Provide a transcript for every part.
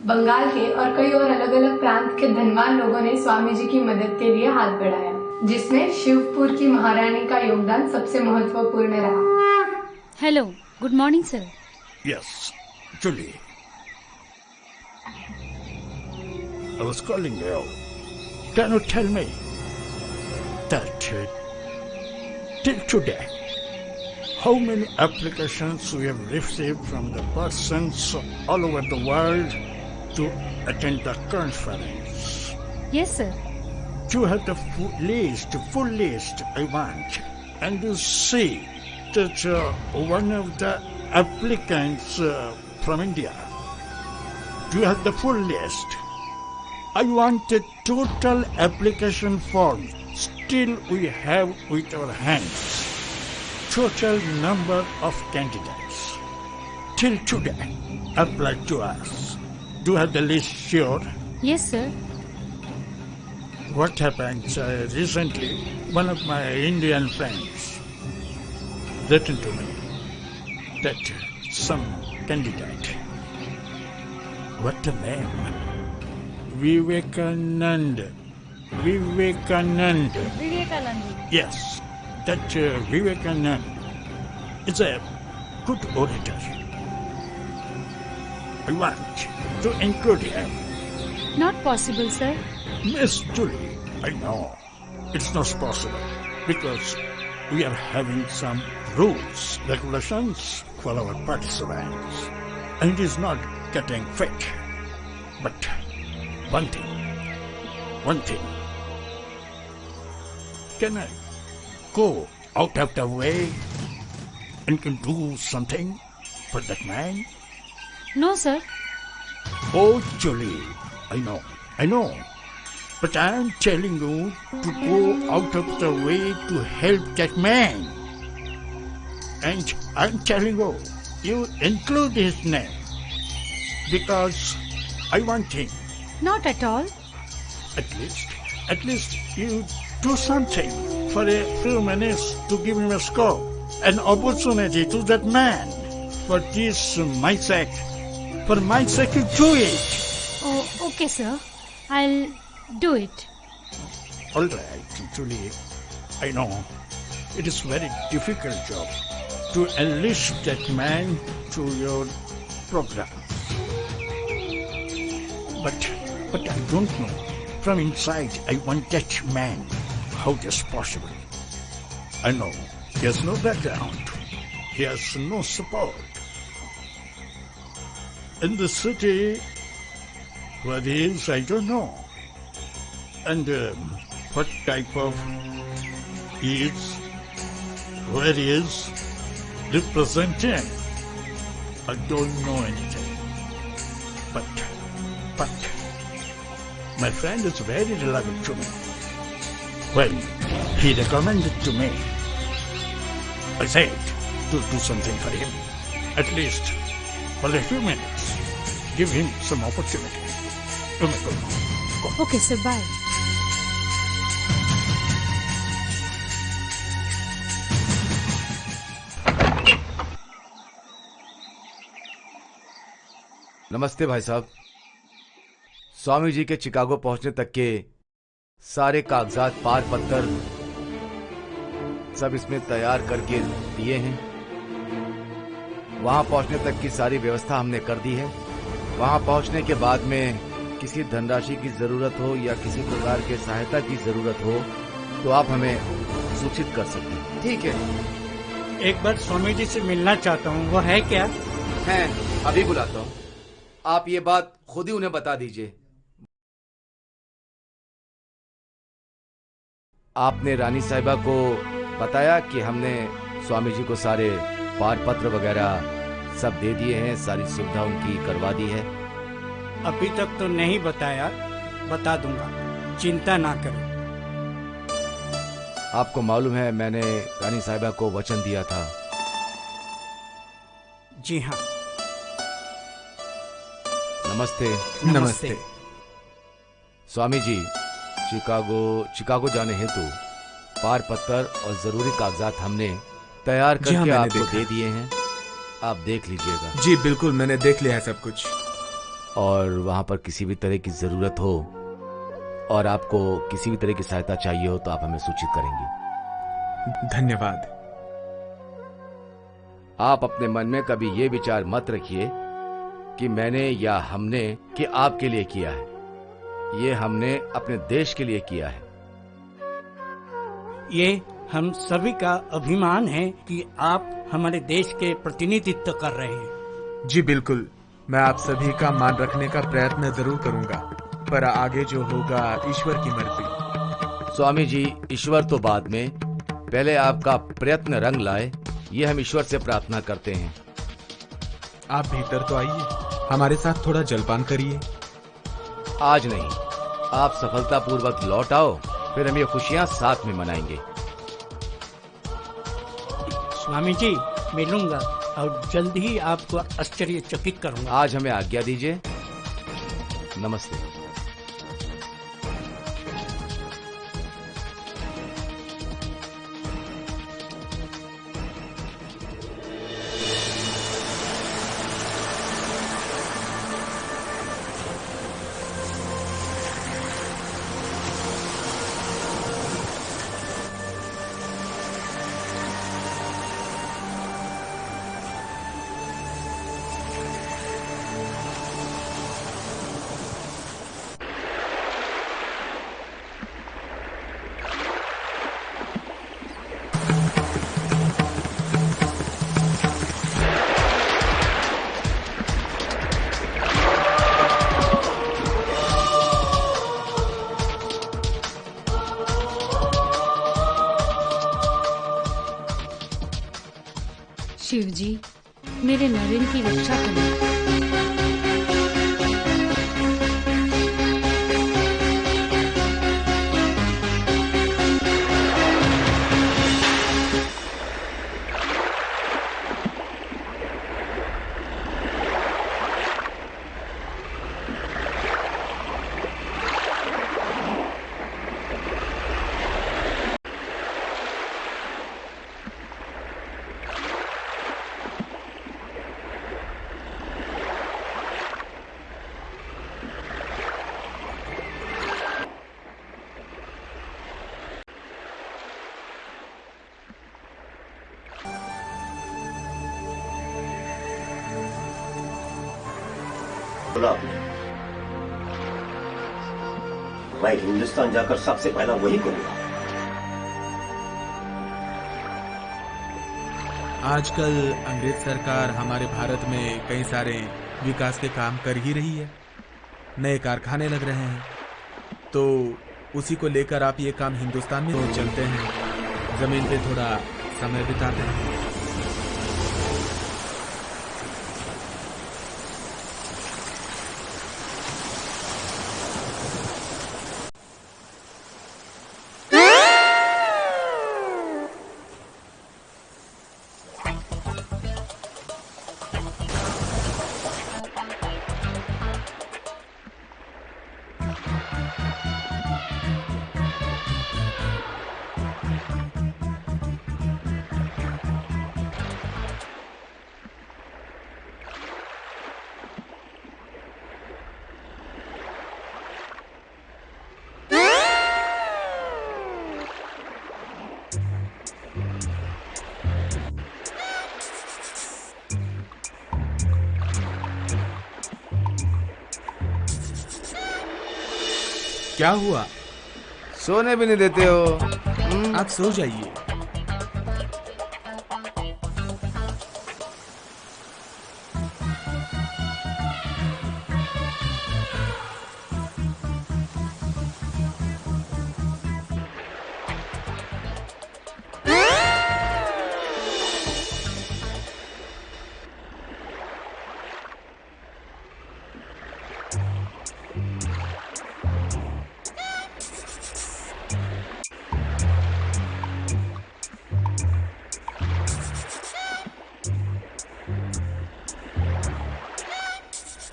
बंगाल के और कई और अलग अलग प्रांत के धनवान लोगों ने स्वामी जी की मदद के लिए हाथ बढ़ाया, जिसमें शिवपुर की महारानी का योगदान सबसे महत्वपूर्ण रहा। Hello, good morning sir. Yes, Julie. I was calling you. Can you tell me that till today, how many applications we have received from the persons all over the world to attend the conference? Yes sir. You have the full list I want. And you see that one of the applicants from India. Do you have the full list? I want the total application form. Still we have with our hands total number of candidates till today applied to us. Do you have the list sure? Yes sir. What happened recently, one of my Indian friends written to me that some candidate, what the name? Vivekanand. Vivekanand. Yes, that Vivekanand is a good orator. I want to include him. Not possible sir. Miss Julie, I know it's not possible because we are having some rules, regulations for our participants, and it is not getting fit. But one thing, can I go out of the way and can do something for that man? No sir. Oh, Julie, I know. But I'm telling you to go out of the way to help that man. And I'm telling you, you include his name. Because I want him. Not at all. At least you do something for a few minutes to give him a scope, an opportunity to that man. For this, my sake, you do it. Okay sir, I do it. All right, Julie, I know it is very difficult job to enlist that man to your program. But I don't know. From inside, I want that man. How is possible? I know he has no background. He has no support. In the city, where he is, I don't know. And what type of he is, where he is representing, I don't know anything. But my friend is very relevant to me. When he recommended to me, I said to do something for him, at least for a few minutes. Give him some opportunity. You may go. Okay sir, bye. नमस्ते भाई साहब। स्वामी जी के Chicago पहुंचने तक के सारे कागजात, पार पत्तर सब इसमें तैयार करके दिए हैं। वहां पहुंचने तक की सारी व्यवस्था हमने कर दी है। वहां पहुंचने के बाद में किसी धनराशि की जरूरत हो या किसी प्रकार के सहायता की जरूरत हो तो आप हमें सूचित कर सकते हैं। ठीक है। एक बार स्वामी जी से मिलना चाहता हूँ, वो है क्या? हैं, अभी बुलाता हूँ। आप ये बात खुद ही उन्हें बता दीजिए। आपने रानी साहिबा को बताया कि हमने स्वामी जी को सारे पार पत्र वगैरह सब दे दिए हैं, सारी सुविधा उनकी करवा दी है। अभी तक तो नहीं बताया, बता दूंगा, चिंता ना करो। आपको मालूम है मैंने रानी साहिबा को वचन दिया था। जी हाँ। नमस्ते। नमस्ते। स्वामी जी, चिकागो जाने हेतु पार पत्तर और जरूरी कागजात हमने तैयार करके आपको दे दिए हैं। आप देख लीजिएगा। जी बिल्कुल, मैंने देख लिया है सब कुछ। और वहां पर किसी भी तरह की जरूरत हो और आपको किसी भी तरह की सहायता चाहिए हो तो आप हमें सूचित करेंगे। धन्यवाद। आप अपने मन में कभी ये विचार मत रखिए कि मैंने या हमने कि आपके लिए किया है। ये हमने अपने देश के लिए किया है। ये हम सभी का अभिमान है कि आप हमारे देश के प्रतिनिधित्व कर रहे हैं। जी बिल्कुल, मैं आप सभी का मान रखने का प्रयत्न जरूर करूंगा, पर आगे जो होगा ईश्वर की मर्जी। स्वामी जी, ईश्वर तो बाद में, पहले आपका प्रयत्न रंग लाए, ये हम ईश्वर से प्रार्थना करते हैं। आप भीतर तो आइए, हमारे साथ थोड़ा जलपान करिए। आज नहीं, आप सफलतापूर्वक लौट आओ, फिर हम ये खुशियां साथ में मनाएंगे। स्वामी जी, मिलूंगा और जल्द ही आपको आश्चर्यचकित करूंगा। आज हमें आज्ञा दीजिए। नमस्ते। शिव जी, मेरे नरेन की रक्षा करें। बोला आपने, मैं हिंदुस्तान जाकर सबसे पहला वही करूंगा। आजकल अंग्रेज सरकार हमारे भारत में कई सारे विकास के काम कर ही रही है, नए कारखाने लग रहे हैं, तो उसी को लेकर आप ये काम हिंदुस्तान में तो चलते हैं, जमीन पे थोड़ा समय बिताते हैं। क्या हुआ? सोने भी नहीं देते हो। आप सो जाइए।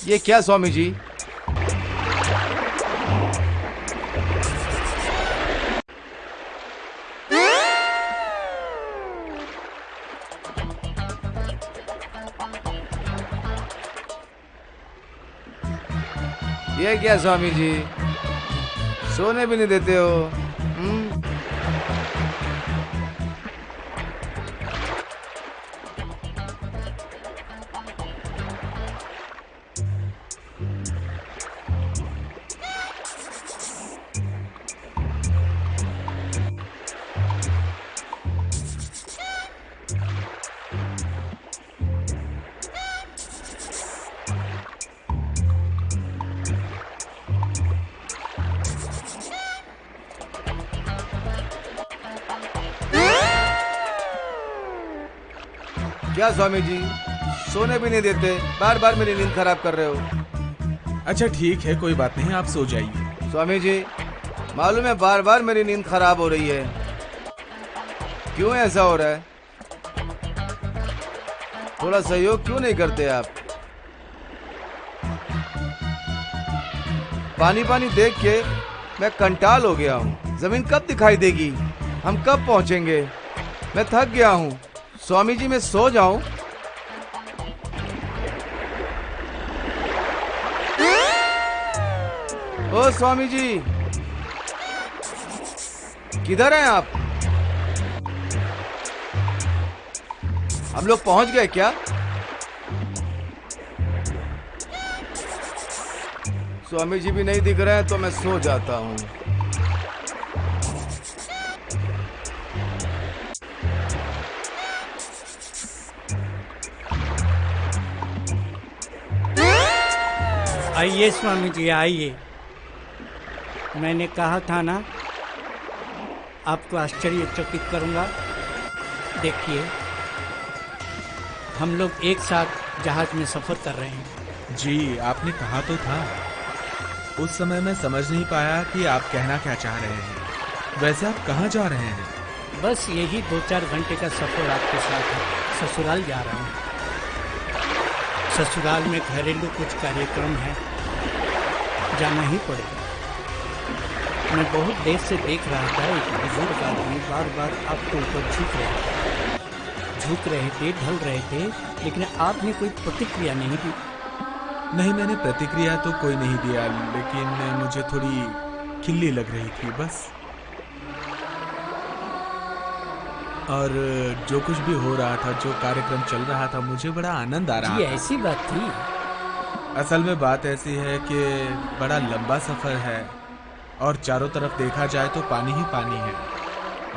ये क्या स्वामी जी? ये क्या स्वामी जी, सोने भी नहीं देते हो? क्या स्वामी जी, सोने भी नहीं देते, बार बार मेरी नींद खराब कर रहे हो। अच्छा ठीक है, कोई बात नहीं, आप सो जाइए। स्वामी जी, मालूम है बार बार मेरी नींद खराब हो रही है, क्यों ऐसा हो रहा है? थोड़ा सहयोग क्यों नहीं करते आप? पानी पानी देख के मैं कंटाल हो गया हूँ। जमीन कब दिखाई देगी? हम कब पहुंचेंगे? मैं थक गया हूँ। स्वामी जी, मैं सो जाऊं? ओ स्वामी जी, किधर हैं आप? हम लोग पहुंच गए क्या? स्वामी जी भी नहीं दिख रहे हैं तो मैं सो जाता हूं। आइए स्वामी जी, आइए। मैंने कहा था ना, आपको आश्चर्यचकित करूंगा। देखिए, हम लोग एक साथ जहाज में सफर कर रहे हैं। जी, आपने कहा तो था। उस समय मैं समझ नहीं पाया कि आप कहना क्या चाह रहे हैं। वैसे आप कहाँ जा रहे हैं? बस यही 2-4 घंटे का सफर आपके साथ है। ससुराल जा रहा हूँ। ससुराल में घरेलू कुछ कार्यक्रम है, जाना ही पड़ेगा। मैं बहुत देर से देख रहा था, एक बुजुर्ग आदमी बार बार आपके ऊपर झुक रहे थे, ढल रहे थे, लेकिन आपने कोई प्रतिक्रिया नहीं दी। नहीं, मैंने प्रतिक्रिया तो कोई नहीं दिया, लेकिन मुझे थोड़ी खिल्ली लग रही थी बस। और जो कुछ भी हो रहा था, जो कार्यक्रम चल रहा था, मुझे बड़ा आनंद आ रहा था। ऐसी बात थी। असल में बात ऐसी है कि बड़ा लंबा सफर है और चारों तरफ देखा जाए तो पानी ही पानी है।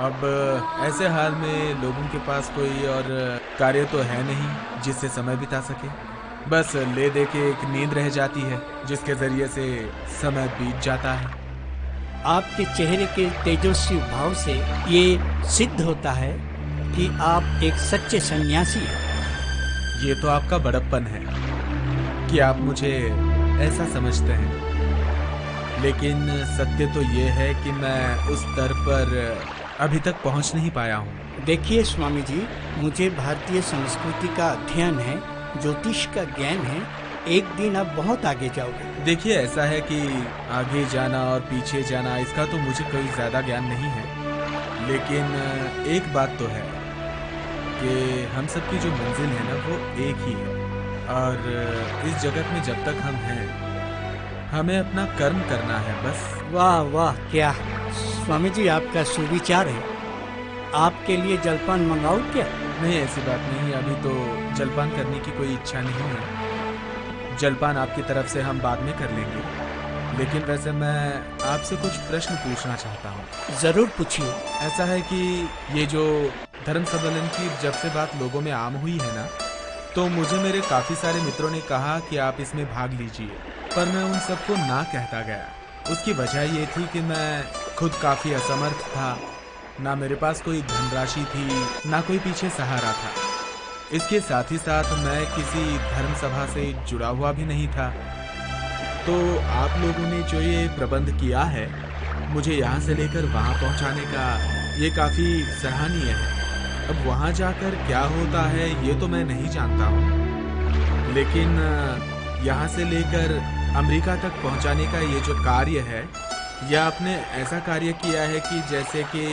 अब ऐसे हाल में लोगों के पास कोई और कार्य तो है नहीं जिससे समय बिता सके। बस ले दे के एक नींद रह जाती है जिसके जरिए से समय बीत जाता है। आपके चेहरे के तेजस्वी भाव से ये सिद्ध होता है कि आप एक सच्चे सन्यासी हैं। ये तो आपका बड़प्पन है कि आप मुझे ऐसा समझते हैं, लेकिन सत्य तो ये है कि मैं उस स्तर पर अभी तक पहुंच नहीं पाया हूँ। देखिए स्वामी जी, मुझे भारतीय संस्कृति का अध्ययन है, ज्योतिष का ज्ञान है। एक दिन आप बहुत आगे जाओगे। देखिए, ऐसा है कि आगे जाना और पीछे जाना, इसका तो मुझे कोई ज़्यादा ज्ञान नहीं है, लेकिन एक बात तो है कि हम सबकी जो मंजिल है ना, वो एक ही है। और इस जगत में जब तक हम हैं, हमें अपना कर्म करना है बस। वाह वाह, क्या स्वामी जी, आपका सुविचार है। आपके लिए जलपान मंगाऊं क्या? नहीं, ऐसी बात नहीं, अभी तो जलपान करने की कोई इच्छा नहीं है। जलपान आपकी तरफ से हम बाद में कर लेंगे, लेकिन वैसे मैं आपसे कुछ प्रश्न पूछना चाहता हूँ। जरूर पूछिए। ऐसा है कि ये जो धर्म सम्मेलन की जब से बात लोगों में आम हुई है ना, तो मुझे मेरे काफ़ी सारे मित्रों ने कहा कि आप इसमें भाग लीजिए, पर मैं उन सबको ना कहता गया। उसकी वजह ये थी कि मैं खुद काफ़ी असमर्थ था, ना मेरे पास कोई धनराशि थी, ना कोई पीछे सहारा था। इसके साथ ही साथ मैं किसी धर्म सभा से जुड़ा हुआ भी नहीं था। तो आप लोगों ने जो ये प्रबंध किया है, मुझे यहाँ से लेकर वहाँ पहुँचाने का, ये काफ़ी सराहनीय है। अब वहाँ जाकर क्या होता है ये तो मैं नहीं जानता हूँ, लेकिन यहाँ से लेकर अमेरिका तक पहुँचाने का ये जो कार्य है, यह आपने ऐसा कार्य किया है कि जैसे कि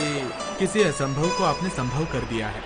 किसी असंभव को आपने संभव कर दिया है।